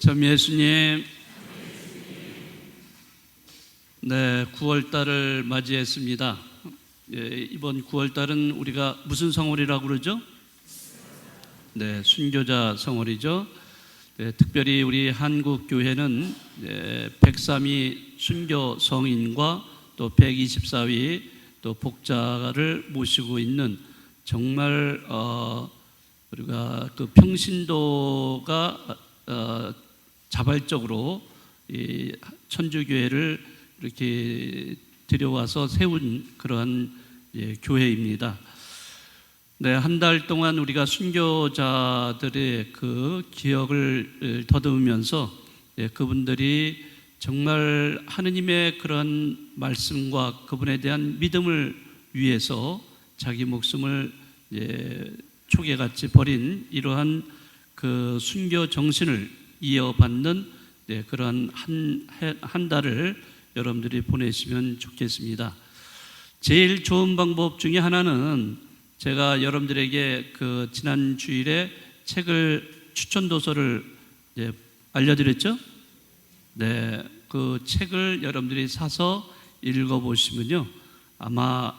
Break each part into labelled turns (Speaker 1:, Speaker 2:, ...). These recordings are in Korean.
Speaker 1: 참 예수님, 네, 9월달을 맞이했습니다. 이번 9월달은 우리가 무슨 성월이라고 그러죠? 네, 순교자 성월이죠. 네, 특별히 우리 한국교회는 103위 순교 성인과 또 124위 또 복자를 모시고 있는 정말 우리가 그 평신도가 자발적으로 이 천주교회를 이렇게 들여와서 세운 그러한 교회입니다. 네, 한 달 동안 우리가 순교자들의 그 기억을 더듬으면서 그분들이 정말 하느님의 그런 말씀과 그분에 대한 믿음을 위해서 자기 목숨을 초계같이 버린 이러한 그 순교 정신을 이어받는 그러한 한 달을 여러분들이 보내시면 좋겠습니다. 제일 좋은 방법 중에 하나는 제가 여러분들에게 그 지난 주일에 책을 추천 도서를 알려드렸죠? 네, 그 책을 여러분들이 사서 읽어보시면요, 아마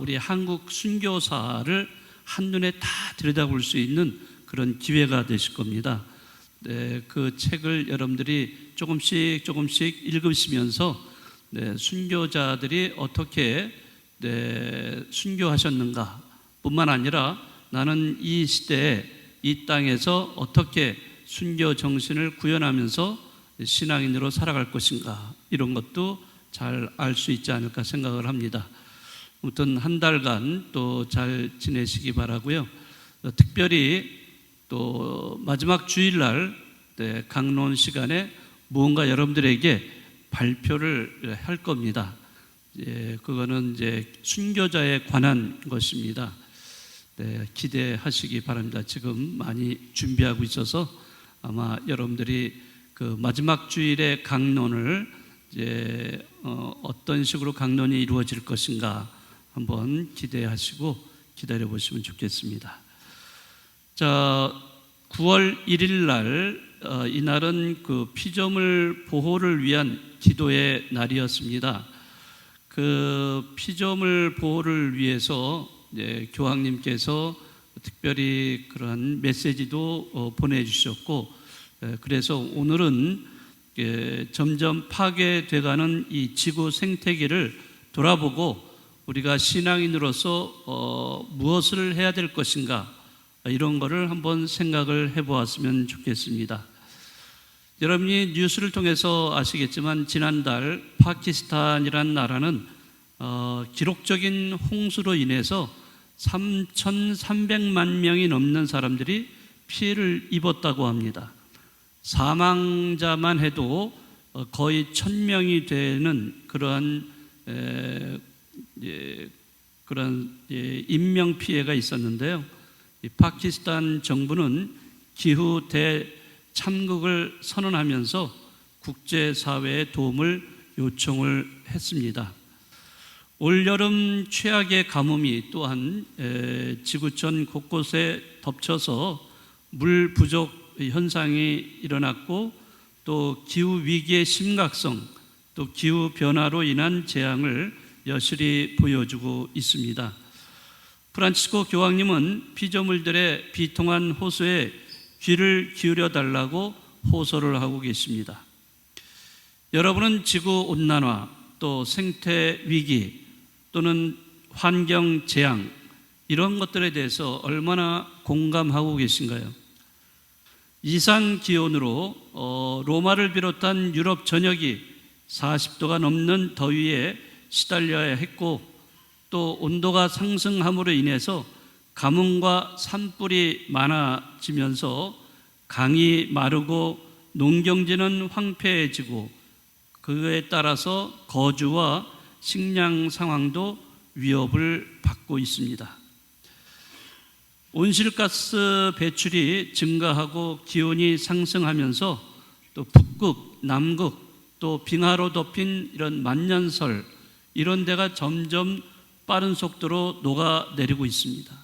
Speaker 1: 우리 한국 순교사를 한눈에 다 들여다볼 수 있는 그런 기회가 되실 겁니다. 네, 그 책을 여러분들이 조금씩 읽으시면서 순교자들이 어떻게 순교하셨는가 뿐만 아니라 나는 이 시대에 이 땅에서 어떻게 순교 정신을 구현하면서 신앙인으로 살아갈 것인가, 이런 것도 잘 알 수 있지 않을까 생각을 합니다. 아무튼 한 달간 또 잘 지내시기 바라고요. 특별히 또 마지막 주일날 강론 시간에 무언가 여러분들에게 발표를 할 겁니다. 그거는 이제 순교자에 관한 것입니다. 기대하시기 바랍니다. 지금 많이 준비하고 있어서 아마 여러분들이 그 마지막 주일의 강론을 어떤 식으로 강론이 이루어질 것인가 한번 기대하시고 기다려 보시면 좋겠습니다. 자, 9월 1일 날 이날은 그 피조물 보호를 위한 기도의 날이었습니다. 그 피조물 보호를 위해서 교황님께서 특별히 그런 메시지도 보내주셨고, 그래서 오늘은 점점 파괴돼가는 이 지구 생태계를 돌아보고 우리가 신앙인으로서 무엇을 해야 될 것인가, 이런 거를 한번 생각을 해보았으면 좋겠습니다. 여러분이 뉴스를 통해서 아시겠지만 지난달 파키스탄이라는 나라는 기록적인 홍수로 인해서 3,300만 명이 넘는 사람들이 피해를 입었다고 합니다. 사망자만 해도 거의 1,000명이 되는 그러한 인명 피해가 있었는데요. 이 파키스탄 정부는 기후 대참극을 선언하면서 국제사회의 도움을 요청을 했습니다. 올여름 최악의 가뭄이 또한 지구촌 곳곳에 덮쳐서 물 부족 현상이 일어났고, 또 기후 위기의 심각성, 또 기후 변화로 인한 재앙을 여실히 보여주고 있습니다. 프란치스코 교황님은 피조물들의 비통한 호소에 귀를 기울여 달라고 호소를 하고 계십니다. 여러분은 지구 온난화, 또 생태 위기, 또는 환경 재앙, 이런 것들에 대해서 얼마나 공감하고 계신가요? 이상 기온으로 로마를 비롯한 유럽 전역이 40도가 넘는 더위에 시달려야 했고, 또 온도가 상승함으로 인해서 가뭄과 산불이 많아지면서 강이 마르고 농경지는 황폐해지고, 그에 따라서 거주와 식량 상황도 위협을 받고 있습니다. 온실가스 배출이 증가하고 기온이 상승하면서 또 북극, 남극, 또 빙하로 덮인 이런 만년설, 이런 데가 점점 빠른 속도로 녹아내리고 있습니다.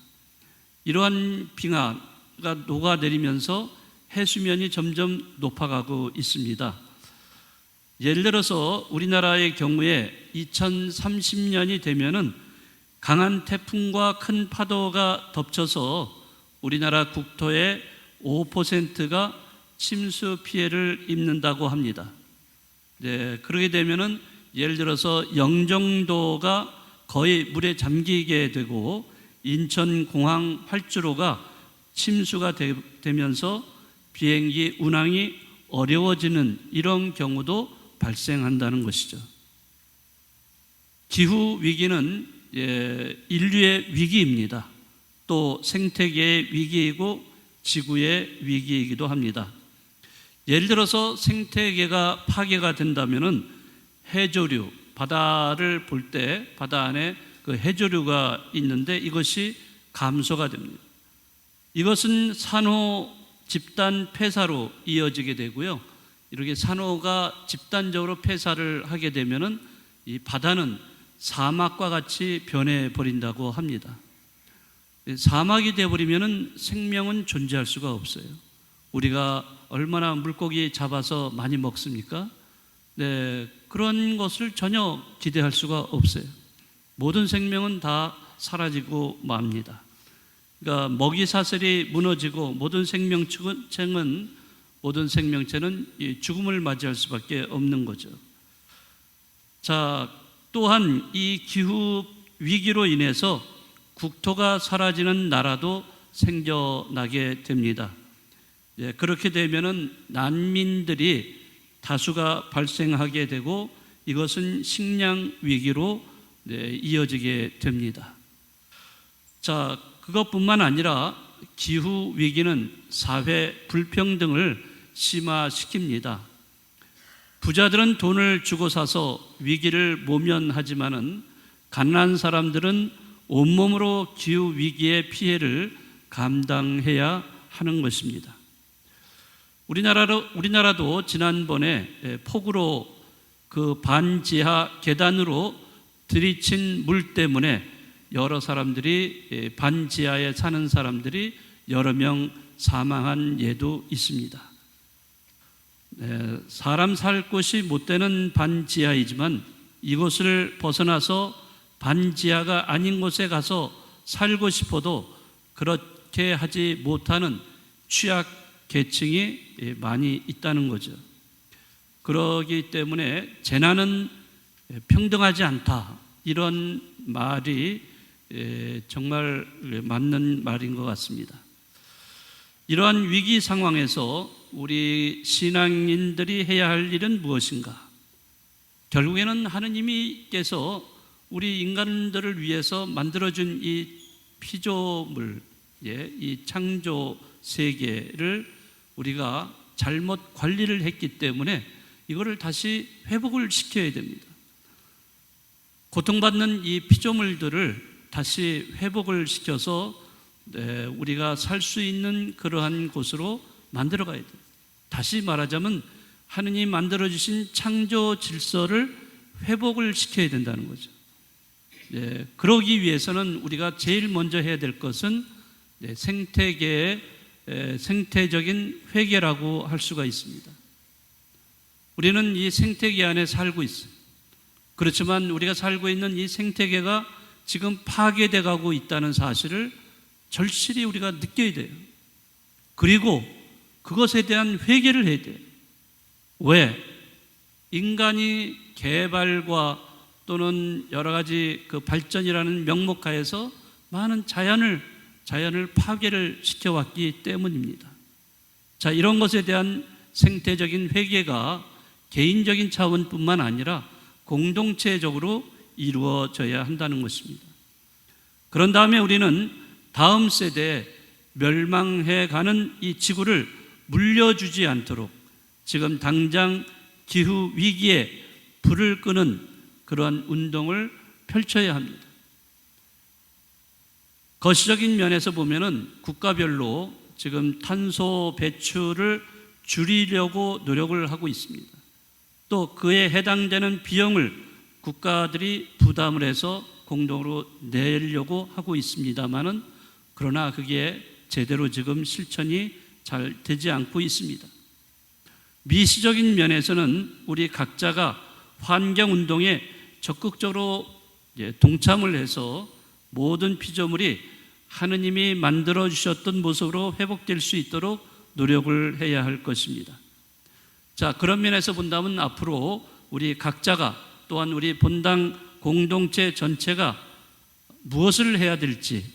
Speaker 1: 이러한 빙하가 녹아내리면서 해수면이 점점 높아가고 있습니다. 예를 들어서 우리나라의 경우에 2030년이 되면은 강한 태풍과 큰 파도가 덮쳐서 우리나라 국토의 5%가 침수 피해를 입는다고 합니다. 네, 그러게 되면은 예를 들어서 영종도가 거의 물에 잠기게 되고 인천공항 활주로가 침수가 되면서 비행기 운항이 어려워지는 이런 경우도 발생한다는 것이죠. 기후 위기는 인류의 위기입니다. 또 생태계의 위기이고 지구의 위기이기도 합니다. 예를 들어서 생태계가 파괴가 된다면은 해조류, 바다를 볼 때 바다 안에 그 해조류가 있는데 이것이 감소가 됩니다. 이것은 산호 집단 폐사로 이어지게 되고요. 이렇게 산호가 집단적으로 폐사를 하게 되면은 이 바다는 사막과 같이 변해 버린다고 합니다. 사막이 되어버리면은 생명은 존재할 수가 없어요. 우리가 얼마나 물고기 잡아서 많이 먹습니까? 네, 그런 것을 전혀 기대할 수가 없어요. 모든 생명은 다 사라지고 맙니다. 그러니까 먹이 사슬이 무너지고 모든 생명체는 죽음을 맞이할 수밖에 없는 거죠. 자, 또한 이 기후 위기로 인해서 국토가 사라지는 나라도 생겨나게 됩니다. 그렇게 되면은 난민들이 다수가 발생하게 되고 이것은 식량 위기로 이어지게 됩니다. 자, 그것뿐만 아니라 기후 위기는 사회 불평등을 심화시킵니다. 부자들은 돈을 주고 사서 위기를 모면하지만은 가난한 사람들은 온몸으로 기후 위기의 피해를 감당해야 하는 것입니다. 우리나라도 지난번에 폭우로 그 반지하 계단으로 들이친 물 때문에 여러 사람들이 반지하에 사는 사람들이 여러 명 사망한 예도 있습니다. 사람 살 곳이 못 되는 반지하이지만 이곳을 벗어나서 반지하가 아닌 곳에 가서 살고 싶어도 그렇게 하지 못하는 취약 계층이 많이 있다는 거죠. 그러기 때문에 재난은 평등하지 않다, 이런 말이 정말 맞는 말인 것 같습니다. 이러한 위기 상황에서 우리 신앙인들이 해야 할 일은 무엇인가? 결국에는 하느님께서 우리 인간들을 위해서 만들어준 이 피조물, 이 창조 세계를 우리가 잘못 관리를 했기 때문에 이거를 다시 회복을 시켜야 됩니다. 고통받는 이 피조물들을 다시 회복을 시켜서 우리가 살 수 있는 그러한 곳으로 만들어 가야 돼요. 다시 말하자면 하느님 만들어주신 창조 질서를 회복을 시켜야 된다는 거죠. 그러기 위해서는 우리가 제일 먼저 해야 될 것은 생태계의 생태적인 회개라고 할 수가 있습니다. 우리는 이 생태계 안에 살고 있어요. 그렇지만 우리가 살고 있는 이 생태계가 지금 파괴돼 가고 있다는 사실을 절실히 우리가 느껴야 돼요. 그리고 그것에 대한 회개를 해야 돼요. 왜? 인간이 개발과 또는 여러 가지 그 발전이라는 명목하에서 많은 자연을 파괴를 시켜왔기 때문입니다. 자, 이런 것에 대한 생태적인 회개가 개인적인 차원뿐만 아니라 공동체적으로 이루어져야 한다는 것입니다. 그런 다음에 우리는 다음 세대에 멸망해가는 이 지구를 물려주지 않도록 지금 당장 기후 위기에 불을 끄는 그러한 운동을 펼쳐야 합니다. 거시적인 면에서 보면은 국가별로 지금 탄소 배출을 줄이려고 노력을 하고 있습니다. 또 그에 해당되는 비용을 국가들이 부담을 해서 공동으로 내려고 하고 있습니다만은 그러나 그게 제대로 지금 실천이 잘 되지 않고 있습니다. 미시적인 면에서는 우리 각자가 환경운동에 적극적으로 동참을 해서 모든 피조물이 하느님이 만들어 주셨던 모습으로 회복될 수 있도록 노력을 해야 할 것입니다. 자, 그런 면에서 본다면 앞으로 우리 각자가 또한 우리 본당 공동체 전체가 무엇을 해야 될지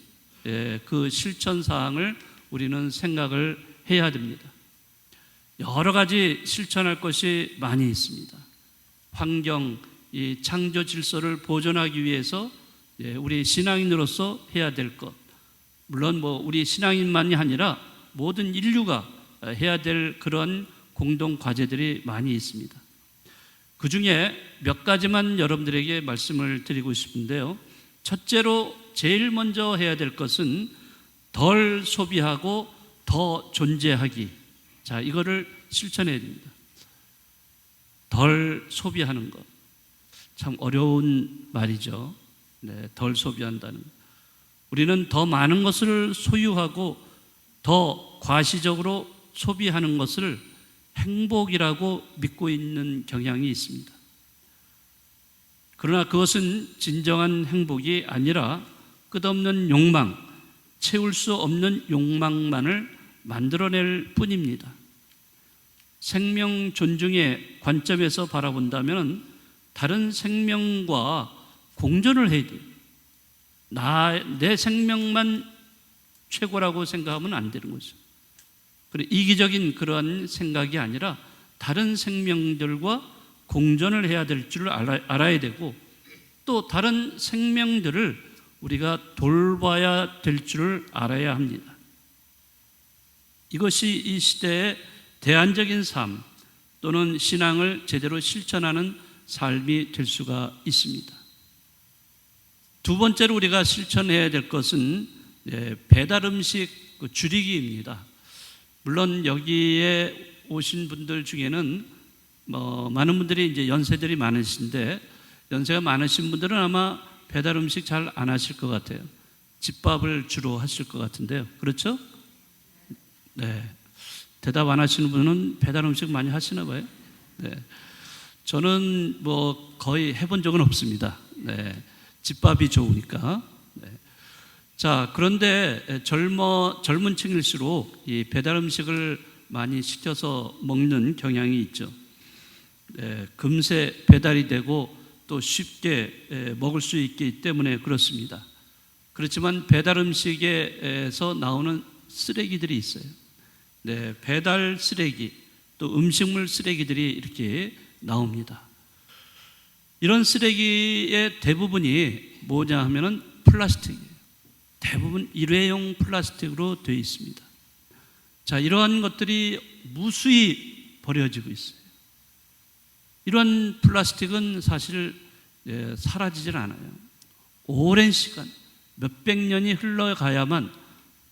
Speaker 1: 그 실천 사항을 우리는 생각을 해야 됩니다. 여러 가지 실천할 것이 많이 있습니다. 환경, 이 창조 질서를 보존하기 위해서 우리 신앙인으로서 해야 될 것, 물론 우리 신앙인만이 아니라 모든 인류가 해야 될 그런 공동 과제들이 많이 있습니다. 그 중에 몇 가지만 여러분들에게 말씀을 드리고 싶은데요. 첫째로 제일 먼저 해야 될 것은 덜 소비하고 더 존재하기. 자, 이거를 실천해야 됩니다. 덜 소비하는 것. 참 어려운 말이죠. 네, 덜 소비한다는 것. 우리는 더 많은 것을 소유하고 더 과시적으로 소비하는 것을 행복이라고 믿고 있는 경향이 있습니다. 그러나 그것은 진정한 행복이 아니라 끝없는 욕망, 채울 수 없는 욕망만을 만들어낼 뿐입니다. 생명 존중의 관점에서 바라본다면 다른 생명과 공존을 해야 돼요. 내 생명만 최고라고 생각하면 안 되는 거죠. 이기적인 그런 생각이 아니라 다른 생명들과 공존을 해야 될 줄 알아야 되고, 또 다른 생명들을 우리가 돌봐야 될 줄 알아야 합니다. 이것이 이 시대의 대안적인 삶 또는 신앙을 제대로 실천하는 삶이 될 수가 있습니다. 두 번째로 우리가 실천해야 될 것은 배달 음식 줄이기입니다. 물론 여기에 오신 분들 중에는 많은 분들이 이제 연세들이 많으신데, 연세가 많으신 분들은 아마 배달 음식 잘 안 하실 것 같아요. 집밥을 주로 하실 것 같은데요. 그렇죠? 네. 대답 안 하시는 분은 배달 음식 많이 하시나 봐요. 네. 저는 거의 해본 적은 없습니다. 네. 집밥이 좋으니까. 네. 자, 그런데 젊은 층일수록 이 배달 음식을 많이 시켜서 먹는 경향이 있죠. 네. 금세 배달이 되고 또 쉽게 먹을 수 있기 때문에 그렇습니다. 그렇지만 배달 음식에서 나오는 쓰레기들이 있어요. 네, 배달 쓰레기, 또 음식물 쓰레기들이 이렇게 나옵니다. 이런 쓰레기의 대부분이 뭐냐 하면은 플라스틱이에요. 대부분 일회용 플라스틱으로 되어 있습니다. 자, 이러한 것들이 무수히 버려지고 있어요. 이런 플라스틱은 사실 사라지질 않아요. 오랜 시간, 몇백 년이 흘러가야만,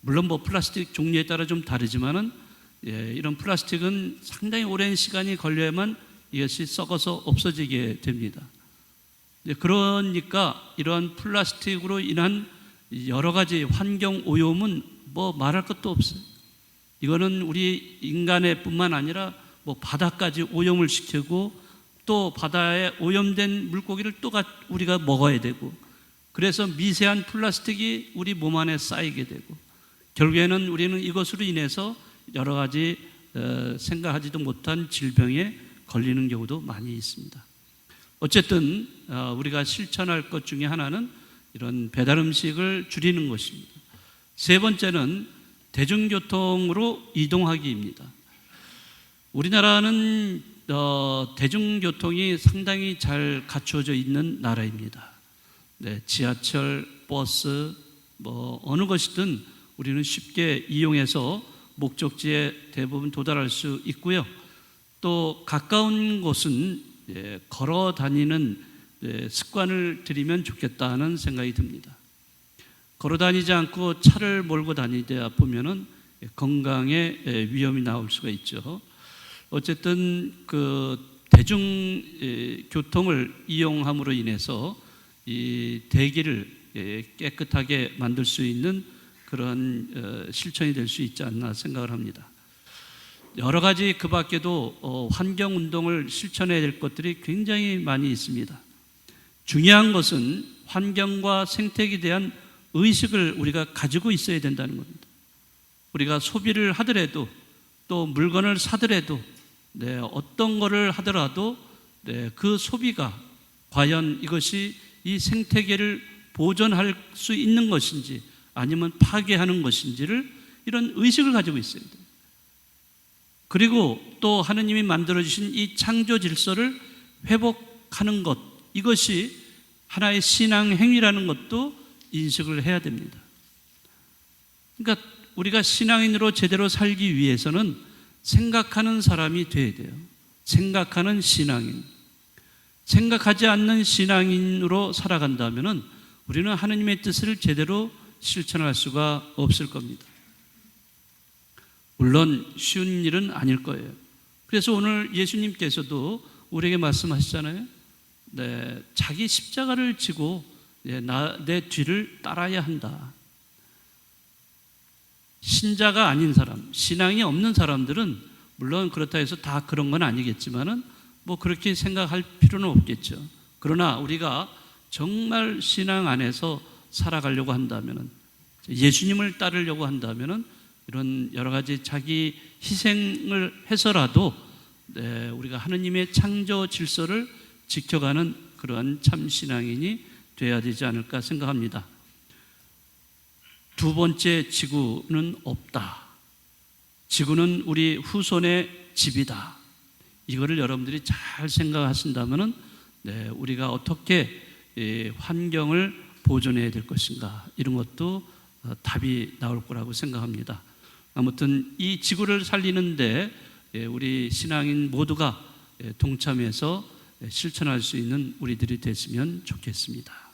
Speaker 1: 물론 플라스틱 종류에 따라 좀 다르지만은 이런 플라스틱은 상당히 오랜 시간이 걸려야만 이것이 썩어서 없어지게 됩니다. 그러니까 이러한 플라스틱으로 인한 여러 가지 환경 오염은 말할 것도 없어요. 이거는 우리 인간의 뿐만 아니라 바다까지 오염을 시키고, 또 바다에 오염된 물고기를 또 우리가 먹어야 되고, 그래서 미세한 플라스틱이 우리 몸 안에 쌓이게 되고, 결국에는 우리는 이것으로 인해서 여러 가지 생각하지도 못한 질병에 걸리는 경우도 많이 있습니다. 어쨌든 우리가 실천할 것 중에 하나는 이런 배달 음식을 줄이는 것입니다. 세 번째는 대중교통으로 이동하기입니다. 우리나라는 대중교통이 상당히 잘 갖추어져 있는 나라입니다. 네, 지하철, 버스, 어느 것이든 우리는 쉽게 이용해서 목적지에 대부분 도달할 수 있고요. 또 가까운 곳은 걸어 다니는 습관을 들이면 좋겠다 하는 생각이 듭니다. 걸어 다니지 않고 차를 몰고 다니다 보면은 건강에 위험이 나올 수가 있죠. 어쨌든 그 대중교통을 이용함으로 인해서 이 대기를 깨끗하게 만들 수 있는 그런 실천이 될 수 있지 않나 생각을 합니다. 여러 가지 그 밖에도 환경 운동을 실천해야 될 것들이 굉장히 많이 있습니다. 중요한 것은 환경과 생태계에 대한 의식을 우리가 가지고 있어야 된다는 겁니다. 우리가 소비를 하더라도 또 물건을 사더라도 어떤 거를 하더라도 그 소비가 과연 이것이 이 생태계를 보존할 수 있는 것인지 아니면 파괴하는 것인지를 이런 의식을 가지고 있어야 돼요. 그리고 또 하느님이 만들어주신 이 창조 질서를 회복하는 것, 이것이 하나의 신앙 행위라는 것도 인식을 해야 됩니다. 그러니까 우리가 신앙인으로 제대로 살기 위해서는 생각하는 사람이 돼야 돼요. 생각하는 신앙인. 생각하지 않는 신앙인으로 살아간다면 우리는 하느님의 뜻을 제대로 실천할 수가 없을 겁니다. 물론 쉬운 일은 아닐 거예요. 그래서 오늘 예수님께서도 우리에게 말씀하시잖아요. 자기 십자가를 지고 내 뒤를 따라야 한다. 신자가 아닌 사람, 신앙이 없는 사람들은 물론 그렇다 해서 다 그런 건 아니겠지만은 뭐 그렇게 생각할 필요는 없겠죠. 그러나 우리가 정말 신앙 안에서 살아가려고 한다면은, 예수님을 따르려고 한다면은 이런 여러 가지 자기 희생을 해서라도 우리가 하느님의 창조 질서를 지켜가는 그러한 참 신앙인이 되어야 되지 않을까 생각합니다. 두 번째, 지구는 없다. 지구는 우리 후손의 집이다. 이거를 여러분들이 잘 생각하신다면 우리가 어떻게 환경을 보존해야 될 것인가, 이런 것도 답이 나올 거라고 생각합니다. 아무튼 이 지구를 살리는데 우리 신앙인 모두가 동참해서 실천할 수 있는 우리들이 됐으면 좋겠습니다.